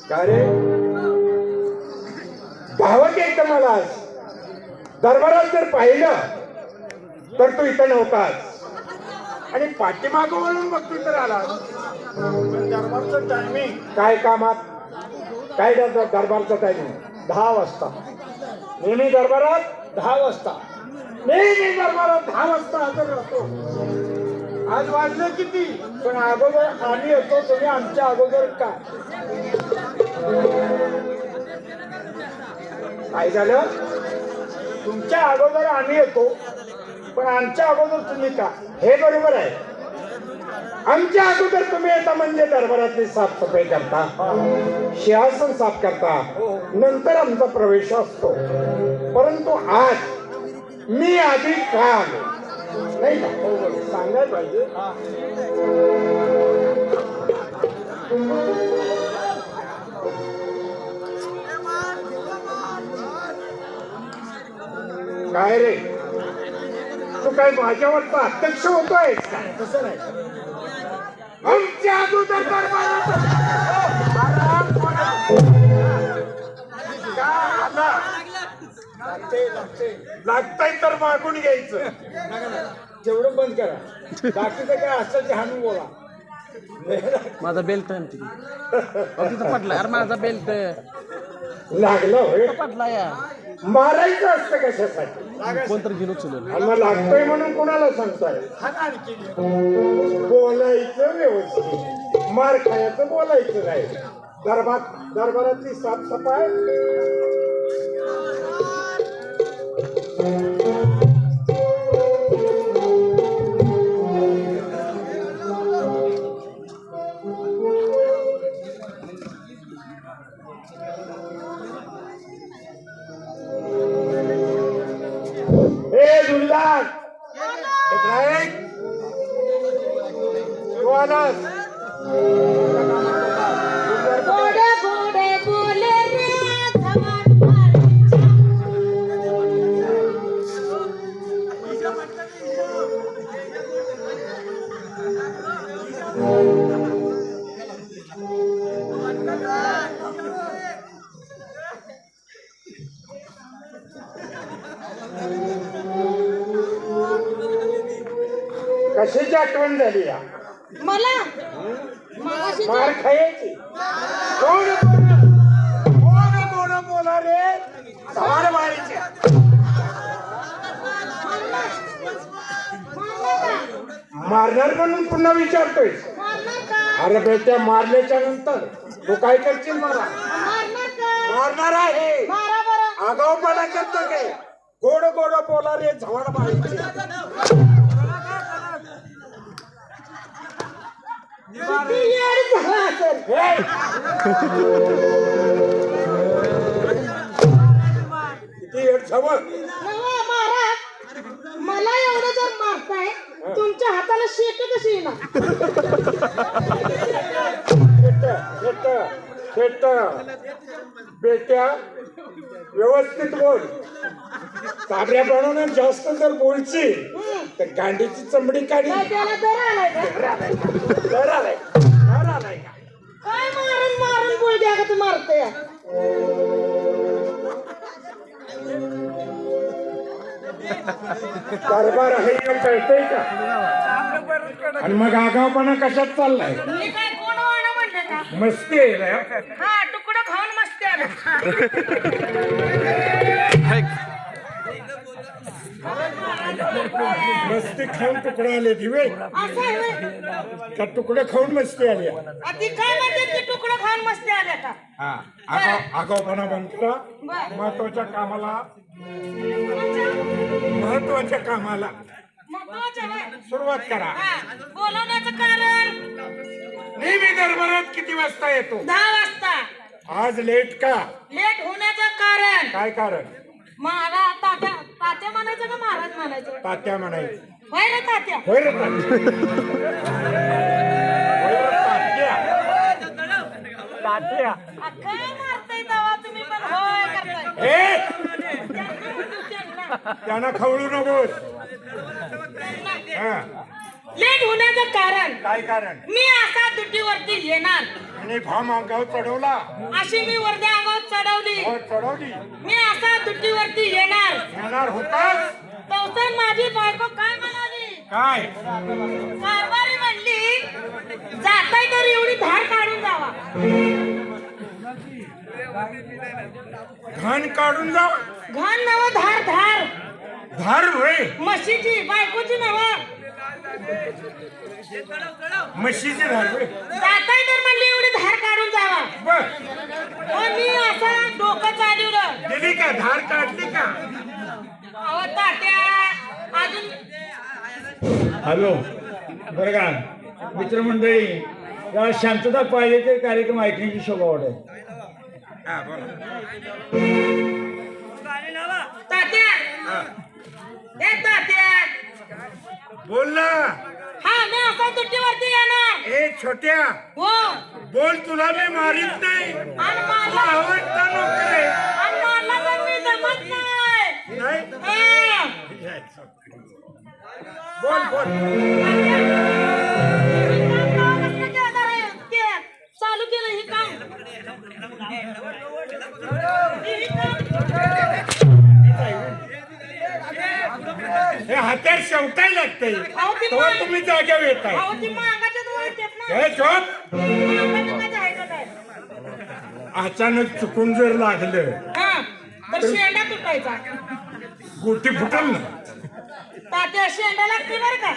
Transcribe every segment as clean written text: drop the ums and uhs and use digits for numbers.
काय रे धावत येतं मला आज दरबारात जर पाहिलं तर तू इथं नव्हतास आणि पाठीमागं वळून बघ तू इथं आला. दरबारचं टायमिंग काय कामात काय दरबारचं टायमिंग 10 वाजता. नेहमी दरबारात 10 वाजता. नेहमी दरबारात 10 वाजता हजर राहतो. आज वाजले किती पण अगोदर आम्ही येतो. तुम्ही आमच्या अगोदर काय झालं? तुमच्या अगोदर आम्ही येतो पण आमच्या अगोदर तुम्ही का? हे बरोबर आहे. आमच्या अगोदर तुम्ही येता म्हणजे दरबारातली साफसफाई करता, सिंहासन साफ करता, नंतर आमचा प्रवेश असतो. परंतु आज मी आधी का आलो नाही का? सांगायला पाहिजे. काय रे तू काय माझ्यावरचा अध्यक्ष होतोय? तसं नाही. आमच्या अगोदर लागतंय तर मागून घ्यायचं. जेवढं बंद करा. बाकीचं काय असं ते हाणून बोला. माझा बेल्ट तिथं पडला यार. माझा बेल्ट लागलं होय पडला या. मारायचं असतं कशासाठी? कोणतरी गेलो चलो मग लागतोय म्हणून कोणाला सांगताय? बोलायचं व्यवस्थित. मार खायचं बोलायचं नाही. दरबारातली साफसफाई कशाची आठवण झाली या मला? मार खायची. कोण बोला रे? सवार मारीचे. मारणार म्हणून पुन्हा विचारतोय? अरे बेट्या मारल्याच्या नंतर तू काय करशील? मला मारणार आहे. आगाऊपणा करतो काय? गोड गोड बोला रे झवाड मारीचे. मला एवढं जर मारताय तुमच्या हाताला शेक कशी येणार? बेट्या व्यवस्थित बोल. काबऱ्या बनवून जास्त जर बोलची तर गांडीची चमडी काढी. त्याला दर आलाय काय? मारून बोल द्या का तू मारते? कारभार आहे कळतंय का? आणि मग आगावपणा कशात चाललाय? मस्ती आहे. हा तुकडं खाऊन मस्ती आलं. मस्ती खाऊन तुकडे आले दिवे का? तुकडे खाऊन मस्ती आली. काय म्हणते तुकडं खाऊन मस्ती आल्या का? हा आगावपणा बंद करा. महत्वाच्या कामाला सुरुवात करा. बोलवण्याचं कारण? नेहमी दरबारात किती वाजता येतो? 10 वाजता. आज लेट का? लेट होण्याचं कारण काय कारण? मला तात्या म्हणायचं का महाराज म्हणायचं? तात्या म्हणायचं. होय रे तात्या. होय रे तात्या. काय मारताय तेव्हा तुम्ही पण होय करताय? त्यांना खवळू नकोस. हा लेट होण्याचं कारण काय कारण मी असा दुटीवरती येणार आणि फॉर्म अंगावर चढवला अशी मी वर्दी अंगावर चढवली हो चढवली मी असा दुटीवरती येणार येणार होतास तवसन माझी बायको काय म्हणाली काय कारभारी म्हणली जाताय तर एवढी धार काढून जावा घाण काढून जा घाण नव धार धार धार होय म्हशीची बायकोची नव म्हशीची धार होय जाताय तर म्हणली एवढी धार काढून जावा बर मग मी असं डोकं चालवलं दिली का धार काढली का अहो तात्या अजून हॅलो बरं का मित्रमंडळी जरा शांतता पाहिजे ते कार्यक्रम ऐकण्याची शोभा वाटेल. हा बोला तात्या ए तात्या बोल ना हा मी असा दुट्टीवरती येणार ए छोट्या हो बोल तुला मी मारीत नाही आणि तुला मारला आवडता नोकरे आणि मारला तर मी जमत नाही नाही हा. बोल बोल चालू केलं हे काम हे हात्यार शेवटाय लागतंय अहो, ती तेव्हा मा- तुम्ही जाग्यावर येताय अहो ती मागाच्याच वर येतात ना हे झोप मागाचं आहे का काय? अचानक चुकून जर लागलं हा तर शेंडा तुटायचा गोटी फुटल ना तात्या शेंडा लागते बरं का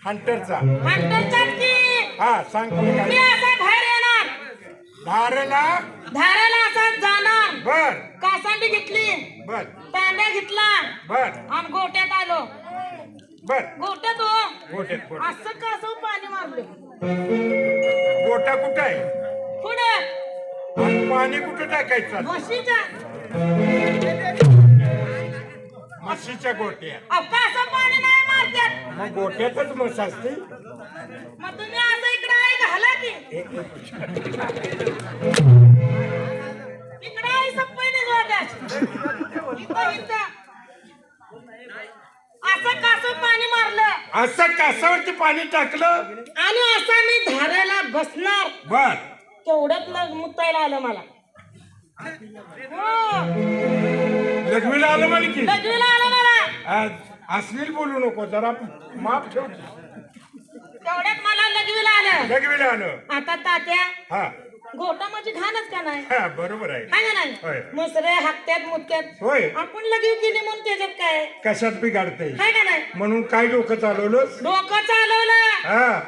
हंटरचा हंटरचाच की हा सांग कोणी मी काय असा बाहेर येणार धारला धाराला असा जाणार बर कासांडी घेतली बर तांब्या घेतला बर आणि गोट्यात आलो बर गोट्यात हो गोट्यात गोट असं कसं पाणी मारले गोटा कुठं आहे पुढे आणि पाणी कुठं टाकायचं म्हशीच्या म्हशीच्या गोट्या अहो, कसं पाणी नाही मारत्यात मग गोट्यातच म्हस असते मग तुम्ही असं इकडे आहे घाला की इकडे आहे सप्पईने असं कसं पाणी मारलं असं कासावरती पाणी टाकलं आणि असा मी धाराला बसणार बर तेवढ्यात मग मुतायला आलं मला हो लघवीला आलं म्हणे की लघवीला आलं मला आज अश्लील बोलू नको जरा माफ ठेव तेवढ्यात मला लघवीला आलं लघवीला आलं आता तात्या हा गोटा म्हणजे घाणच का नाही हा बरोबर आहे आहे का होय. नाही मुसरे हाकत्यात मुत्यात होय आपण लगीव केली म्हणून त्याच्यात काय कशात बिघाडते आहे का नाही म्हणून काय डोकं चालवलंस डोकं चालवलं हा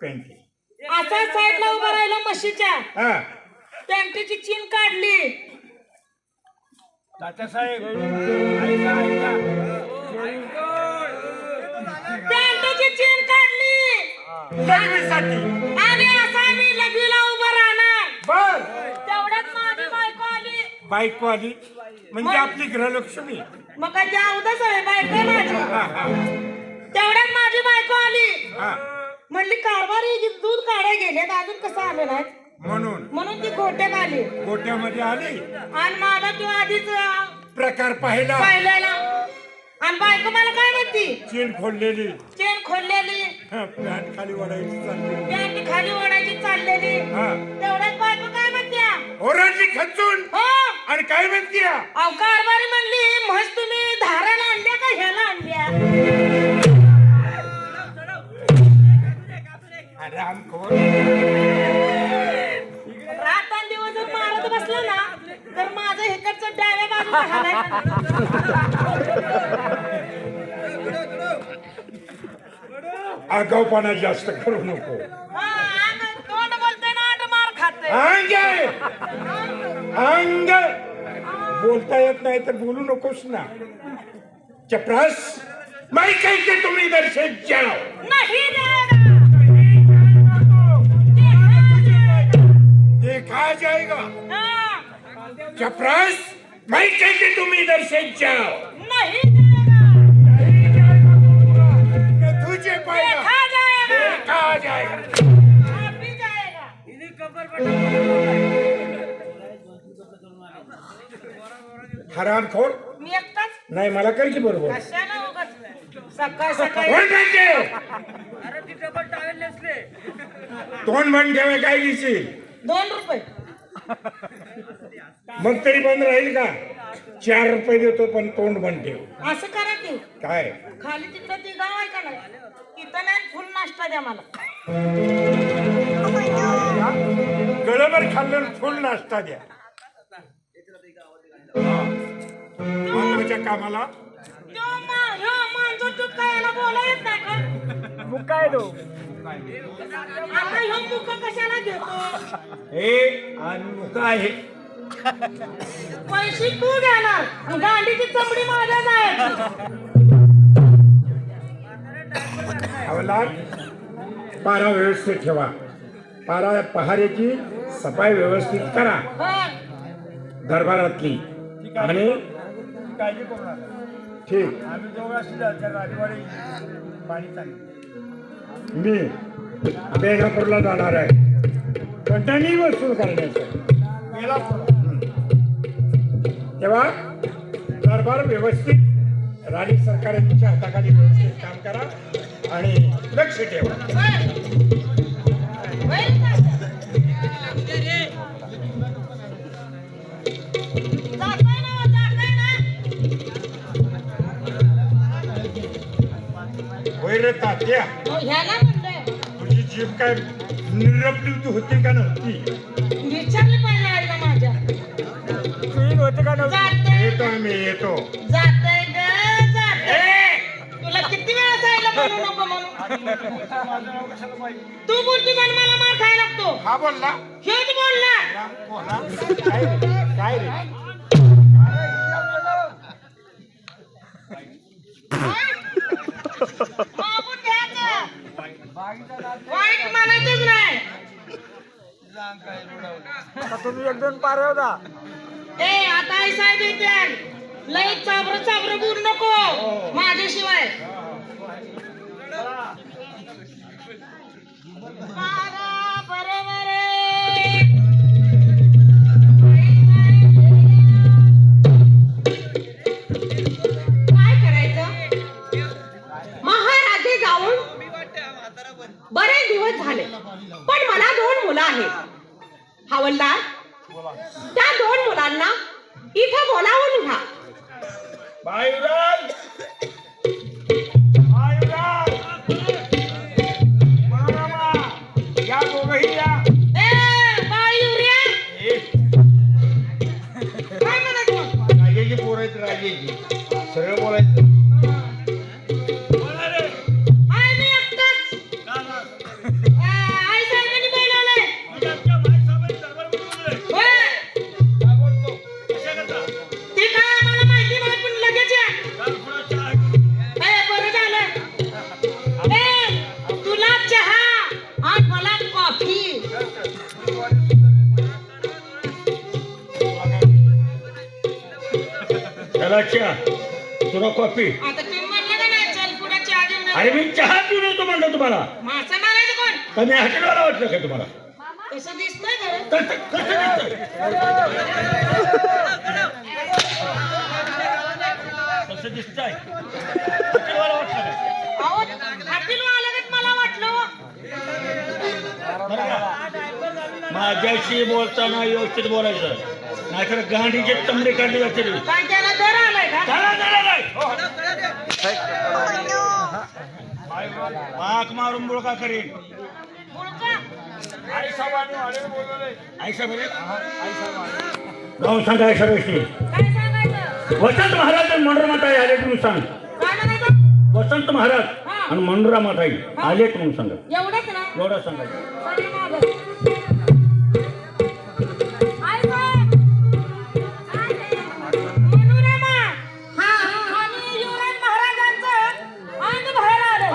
पॅन्टी असं साईडला उभं राहिलं म्हशीच्या हा पॅन्टीची चीन काढली तात्यासाहेब पॅन्टीची चीन काढली लघवीसाठी आणि असा मी लघवीला उभं राहणार बर तेवढ्यात माझी बायको आली बायको आली म्हणजे आपली गृहलक्ष्मी मग काय त्या उदास आहे बायको आहे माझी हा हा तेवढ्यात माझी बायको आली हा म्हणली कारभारी दूध काढाय गेले अजून कसं आलं नाही म्हणून ती गोट्यात आली गोट्यामध्ये आली आणि माझा तो आधीच प्रकार पाहिला पाहिलेला आणि बायको मला काय म्हणती चेन खोललेली चेन खोललेली हा, पॅन्ट खाली ओढायची चालली पॅन्ट खाली ओढायची चाललेली हा तेवढ्यात बायको काय म्हणत्या ओरडली खचून हो आणि काय म्हणतीया अहो कारभारी म्हणली म्हस तुम्ही धाराला आणल्या का ह्याला आणल्या रामखोर रात्रंदिवस जर मारत बसलं ना तर माझं हेकडचं डाव्या बाजूला हालायचं. आगाऊपणा जास्त करू नको हा, अंग तोंड बोलते ना आठ मार खाते अंग बोलता येत नाही तर बोलू नकोस ना चपरास मैं कहते तुम इधर से जाओ नाही जाएगा. देखा जाएगा हा, चपरास मैं कहते तुम इधर से जाओ नाही जाएगा. न तुझे पाएगा देखा जाएगा. देखा जाएगा आप भी जाएगा. हरामखोर मी एकटाच नाही मला कर की बरोबर कशाला उगाच सकाळ सकाळी कोण म्हणते तोंड बंद ठेवाय काय दिशी 2 रुपये. मग तरी बंद राहील का 4 रुपये देतो पण तोंड बंद ठेव. असं करा की काय खाली तिथं ती गाव आहे का नाही तिथं नाही फुल नाश्ता द्या मला. गळभर खाल्लं फुल नाश्ता द्या. महत्वाच्या कामाला मांजर तू काय याला बोला येत नाही का? मग काय तो आता ह्यो मुका कशाला घेतो? हे आणि मुका आहे पैसे तू घेणार गांडीची चमडी माझ्या जायची. हवालदार पारा व्यवस्थित ठेवा. पहारेची सफाई व्यवस्थित करा दरबारातली आणि काळजी करू नका. ठीक. आम्ही दोघं असतील त्या राजवाडी पाणी चालू. मी बेगापूरला जाणार आहे कंटाळी वसूल करण्याचं. तेव्हा दरबार व्यवस्थित राणी सरकारांच्या हाताखाली व्यवस्थित काम करा आणि लक्ष ठेवा. वैर तात्या ह्याला म्हणलंय तुझी जीभ काय निरपली होती का नव्हती? विचारलं पाहिजे आहे का माझ्या होते का नव्हते? जातंय येतो आम्ही येतो. जातंय ग जातंय. तुला किती वेळा सांगितलं बोलू नको म्हणून. तू बोलती पण मला मार खायला लागतो. हा बोलला हेच बोलला. काय रे? काय रे? मागून घ्यायचं. वाईट म्हणायचंच नाही. तुम्ही 1-2 पार होता. ए आता आई साहेब येते लई चाबर चाबर बोलू नको माझ्याशिवाय. बरोबर आहे. काय करायचं महाराजे जाऊन बरेच दिवस झाले पण मला 2 मुलं आहेत. हवलदार त्या 2 मुलांना इथं बोलावून घ्या. बायुराज बायुराज मामा या दोघंही या. ए बायुऱ्या काय म्हणत मग? राजेची पोर आहेत राजेची सरळ बोलायचं. आहे मी एकटाच. आई साहेबांनी बोलावलंय. होय. ते काय आम्हाला माहिती नाही पण लगेच या. ए, बरं झालं. ए, तुला चहा आणि मला कॉफी. त्याला चहा तुला कॉफी. आता तुम्ही म्हणलं का नाही चल पुढे चहा घेऊन ये. अरे मी चहा पिऊन येतो म्हणतो तुम्हाला. मासा मारायचं कोण? तर मी हॉटेलवाला वाटलं का तुम्हाला? कसं दिसतंय खरं? कसं दिसतंय? कसं दिसतंय? हॉटेलवाला वाटलं का? अहो, हॉटेलवर आल्यागत मला वाटलं हो. बरं का? माझ्याशी बोलताना व्यवस्थित बोलायचं नाहीतर गांडीची तंबडी काढली जाते. काय त्याला दर आलाय का? पाक मारून बुळका करीन. मुळका? आई साहेब जाऊन सांगा आई साहेबांशी काय सांगायचं? वसंत महाराज आणि मंडुरामाताई आले म्हणून सांग. काय म्हणायचं? वसंत महाराज आणि मंडुरामाताई आलेत म्हणून सांगा. एवढंच ना? एवढं सांगायचं. सगळे मागं. आई साहेब. मनोरमा. आणि युवराज महाराजांचं अंग बाहेर आलं.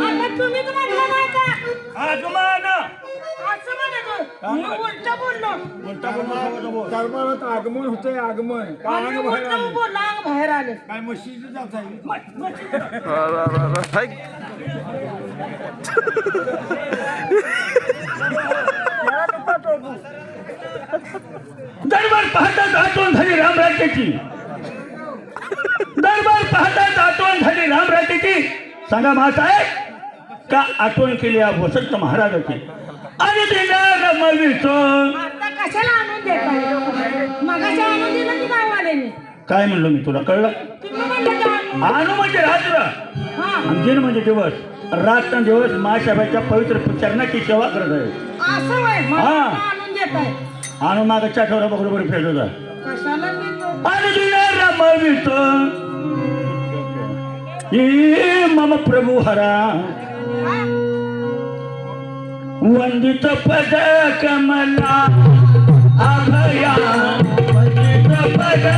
आता तुम्हीच म्हटलं नाही का? असं म्हणायचं. मी उलटं बोललो. दरबारात आगमन होतंय आगमन. आणि अंग बाहेर उलटं आले. बोललो, अंग बाहेर आले. काय म्हशीचं जात आहे. दरबार पाहता आठवण झाली रामराज्याची. दरबार समोर पाहताच आठवण झाली रामराजेची. सांगा मासाहेब का आठवण केली या वसंत महाराजाची. आणि तिला रमवितो. आता कशाला आणून देताय? मगाशी आणून दिलं की गाववाल्याने. काय म्हणलो मी तुला कळलं? तुम्ही म्हणलं का? आणू म्हणजे रात्र हा आणि दिन म्हणजे दिवस. रात्र दिवस मासाहेबाच्या पवित्र चरणाची सेवा करत आहे. असं वय मग हा. आता आणून देताय. आणू मागच्या आठवडा बरोबर फेडत आहे. कशाला देतो? आणि तिला रमवितो. हे मम प्रभू हरा वंदित पद कमला अभया